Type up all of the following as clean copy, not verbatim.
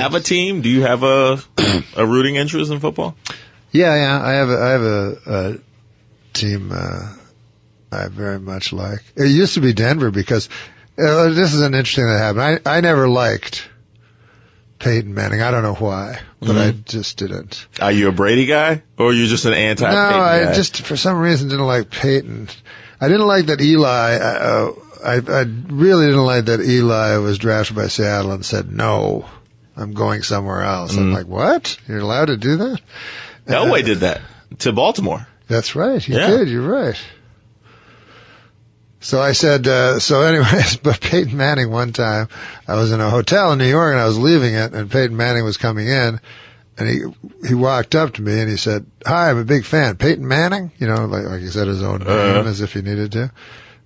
have a team? Do you have a rooting interest in football? Yeah. I have a team I very much like. It used to be Denver because this is an interesting thing that happened. I never liked Peyton Manning. I don't know why, but I just didn't. Are you a Brady guy, or are you just an anti-Peyton guy? No, I just for some reason didn't like Peyton. I didn't like that Eli. I really didn't like that Eli was drafted by Seattle and said, no, I'm going somewhere else. I'm like, what? You're allowed to do that? Elway did that to Baltimore. That's right. He did. You're right. So I said, so anyways, but Peyton Manning one time, I was in a hotel in New York and I was leaving it and Peyton Manning was coming in and he walked up to me and he said, hi, I'm a big fan. Peyton Manning? You know, like he said his own name as if he needed to.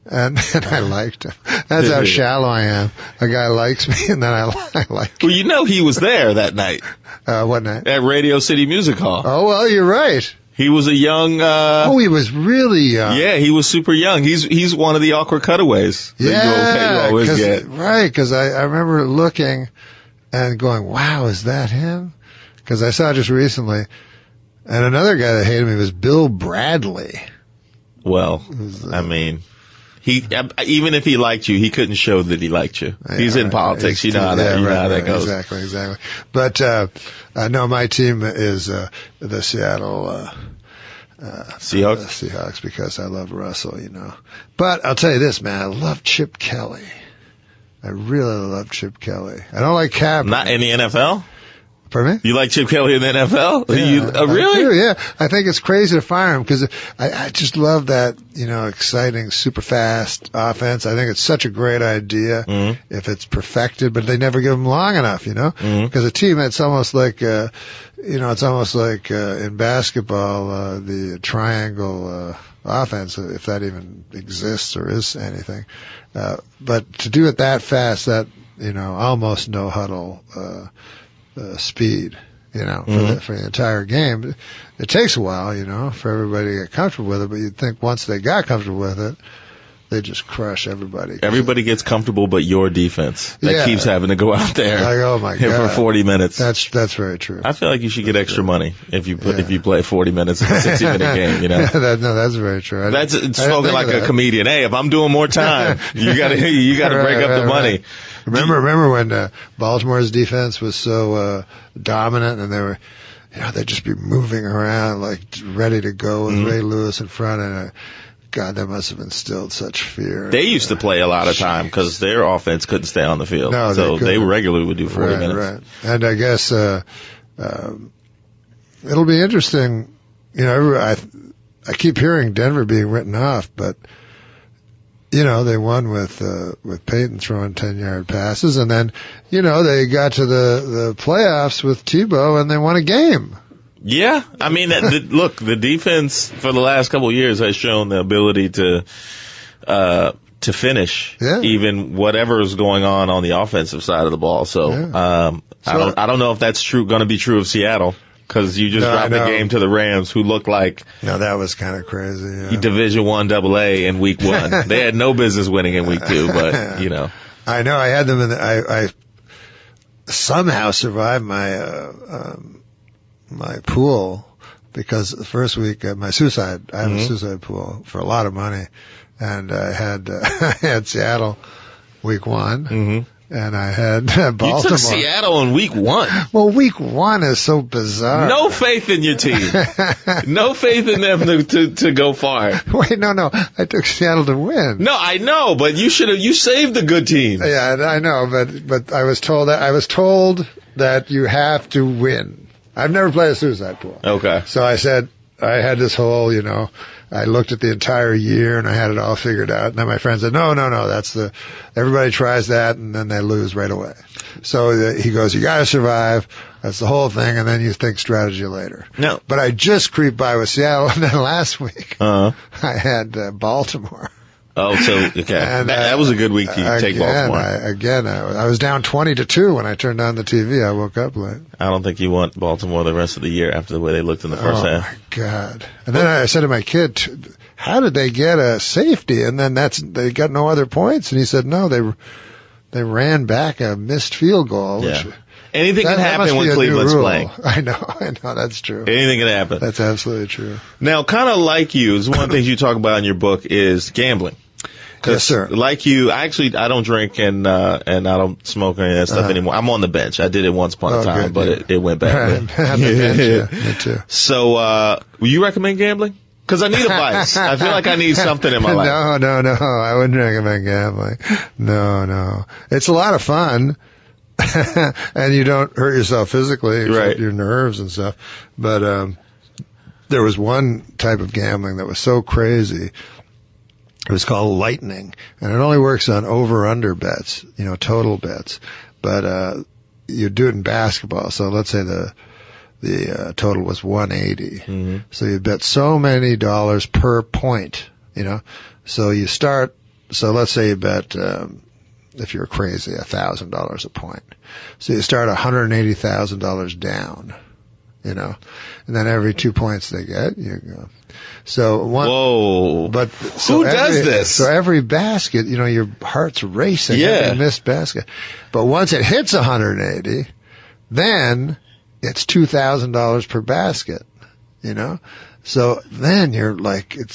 And I liked him. That's how shallow I am. A guy likes me and then I like him. Well, you know he was there that night. What night? At Radio City Music Hall. Oh, well, you're right. He was a young. He was really young. Yeah, he was super young. He's one of the awkward cutaways. That you always get. Right, because I remember looking and going, "Wow, is that him?" Because I saw just recently, and another guy that hated me was Bill Bradley. Well, I mean, he even if he liked you, he couldn't show that he liked you. He's in politics. You know how that goes. Exactly. But no, my team is the Seattle Seahawks because I love Russell, you know. But I'll tell you this, man, I love Chip Kelly. I really love Chip Kelly. I don't like Kaepernick. Not in the NFL? Pardon me? You like Chip Kelly in the NFL? Yeah, really? I do, yeah. I think it's crazy to fire him because I just love that, you know, exciting, super fast offense. I think it's such a great idea if it's perfected, but they never give him long enough, you know? Because a team that's almost like, in basketball, the triangle offense, if that even exists or is anything. But to do it that fast, that, you know, almost no huddle, speed, you know, for the entire game. It takes a while, you know, for everybody to get comfortable with it, but you'd think once they got comfortable with it, they just crush everybody. Everybody gets comfortable but your defense that keeps having to go out there oh my God. for 40 minutes. That's very true. I feel like you should get extra money if you play 40 minutes in a 60-minute game, you know. That's very true. It's spoken like a comedian. Hey, if I'm doing more time, you gotta break up the money. Remember when Baltimore's defense was so dominant and they were, you know, they'd just be moving around like ready to go with Ray Lewis in front, and God, that must have instilled such fear. They used to play a lot of time because their offense couldn't stay on the field, so they regularly would do 40 minutes. Right. And I guess it'll be interesting. You know, I keep hearing Denver being written off, but you know, they won with Peyton throwing 10-yard passes, and then, you know, they got to the playoffs with Tebow and they won a game. Yeah, I mean, look, the defense for the last couple of years has shown the ability to finish, even whatever is going on the offensive side of the ball. So, I don't know if that's going to be true of Seattle. Because you just dropped the game to the Rams, who looked like that was kind of crazy. Yeah. Division I AA in week 1. They had no business winning in week 2, but you know. I know. I had them in. I somehow survived my my pool because the first week my suicide. I have a suicide pool for a lot of money, and I had Seattle week 1. And I had Baltimore. You took Seattle in week 1. Well, week 1 is so bizarre. No faith in your team. No faith in them to go far. Wait, no. I took Seattle to win. No, I know, but you saved the good team. Yeah, I know, but I was told that you have to win. I've never played a suicide pool. Okay. So I said, I had this whole, you know, I looked at the entire year and I had it all figured out. And then my friend said, no, everybody tries that and then they lose right away. So he goes, you gotta survive. That's the whole thing. And then you think strategy later. No. But I just creeped by with Seattle, and then last week I had Baltimore. Oh, so, okay. And, that was a good week to take Baltimore. I was down 20-2 when I turned on the TV. I woke up late. I don't think you want Baltimore the rest of the year after the way they looked in the first half. Oh, my God. And then I said to my kid, how did they get a safety? And then they got no other points. And he said, no, they ran back a missed field goal. Yeah. Anything can happen when Cleveland's playing. I know, that's true. Anything can happen. That's absolutely true. Now, kind of like you, one of the things you talk about in your book is gambling. Yes, sir. Like you, I don't drink and I don't smoke any of that stuff anymore. I'm on the bench. I did it once upon a time, but it went bad. Right. Me too. So, will you recommend gambling? Because I need a vice. I feel like I need something in my life. No. I wouldn't recommend gambling. No. It's a lot of fun. And you don't hurt yourself physically, except your nerves and stuff. But there was one type of gambling that was so crazy. It was called lightning, and it only works on over-under bets, total bets. But you do it in basketball. So let's say the total was 180. Mm-hmm. So you bet so many dollars per point, So you start. So let's say you bet, if you're crazy, $1,000 a point. So you start $180,000 down, and then every 2 points they get, you go. So whoa! But who does this? So every basket, your heart's racing. Every missed basket. But once it hits 180, then it's $2,000 per basket. So then you're like in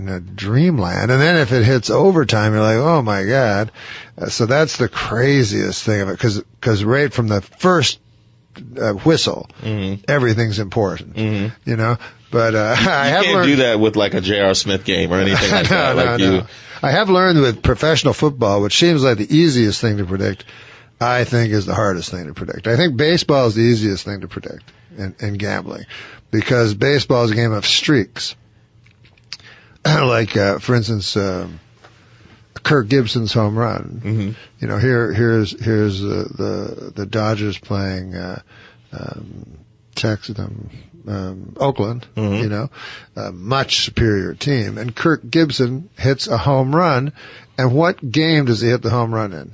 a dreamland. And then if it hits overtime, you're like, oh my God. So that's the craziest thing of it, because right from the first whistle, everything's important. Mm-hmm. But I can't do that with like a J.R. Smith game or anything like that. No. I have learned with professional football, which seems like the easiest thing to predict, I think is the hardest thing to predict. I think baseball is the easiest thing to predict in gambling, because baseball is a game of streaks. Like, for instance, Kirk Gibson's home run. Mm-hmm. Here's the Dodgers playing Oakland. Mm-hmm. A much superior team, and Kirk Gibson hits a home run. And what game does he hit the home run in?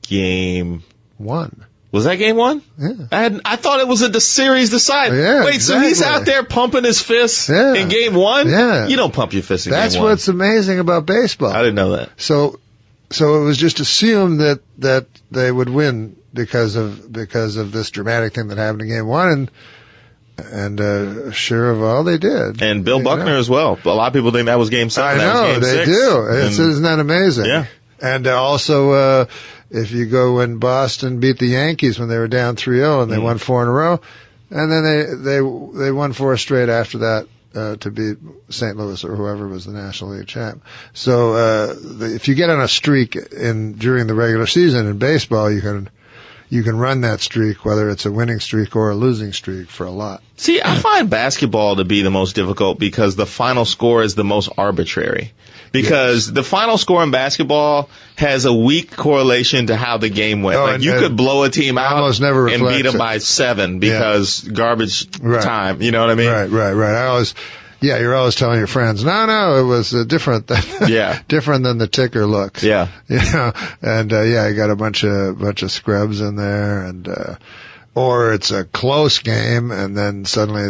Game 1. Was that game 1? Yeah. I thought it was the series decider. Yeah, wait, exactly. So he's out there pumping his fists in game 1? Yeah. You don't pump your fists in game 1. That's what's amazing about baseball. I didn't know that. So it was just assumed that they would win because of this dramatic thing that happened in game 1, and sure of all they did. And Bill Buckner as well. A lot of people think that was game 7. I know, they do. Isn't that amazing? Yeah. And also, if you go when Boston beat the Yankees when they were down 3-0 and they won 4 in a row, and then they won 4 straight after that to beat St. Louis or whoever was the National League champ. So if you get on a streak during the regular season in baseball, you can run that streak, whether it's a winning streak or a losing streak, for a lot. See, I find basketball to be the most difficult because the final score is the most arbitrary. Because the final score in basketball has a weak correlation to how the game went. Like you could blow a team out and beat them by 7 because garbage time. You know what I mean? Right. You're always telling your friends, no, it was different than different than the ticker looks. Yeah. And you got a bunch of scrubs in there, and or it's a close game, and then suddenly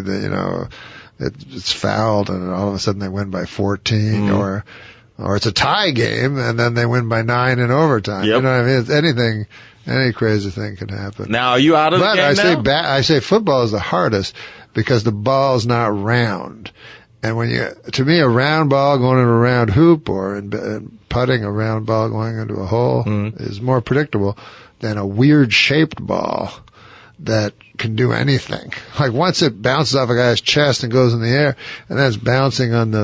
it's fouled, and all of a sudden they win by 14, or it's a tie game, and then they win by 9 in overtime. Yep. You know what I mean? It's any crazy thing can happen. Now, are you out of the game now? I say football is the hardest because the ball's not round. And to me, a round ball going into a round hoop or putting a round ball going into a hole is more predictable than a weird shaped ball that can do anything. Like once it bounces off a guy's chest and goes in the air, and then it's bouncing on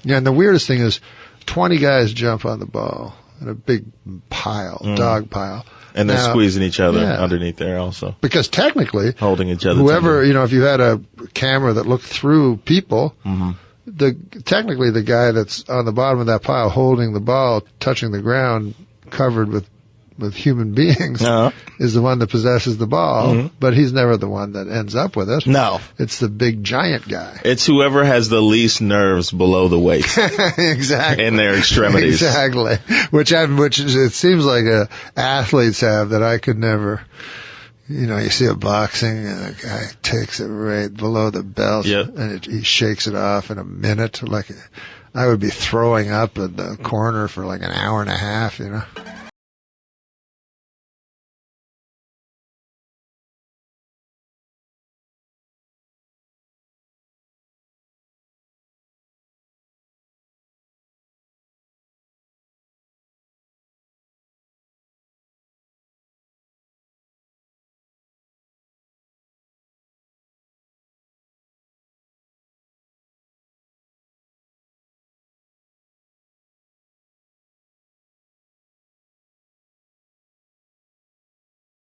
and the weirdest thing is 20 guys jump on the ball in a big pile, dog pile. And they're squeezing each other underneath there also. Because technically, holding each other. Whoever, if you had a camera that looked through people, technically the guy that's on the bottom of that pile holding the ball, touching the ground, covered with human beings, is the one that possesses the ball, but he's never the one that ends up with it. No. It's the big giant guy. It's whoever has the least nerves below the waist. Exactly. In their extremities. Exactly. Which it seems like athletes have that I could never. You see a boxing and a guy takes it right below the belt and he shakes it off in a minute. Like I would be throwing up in the corner for like an hour and a half,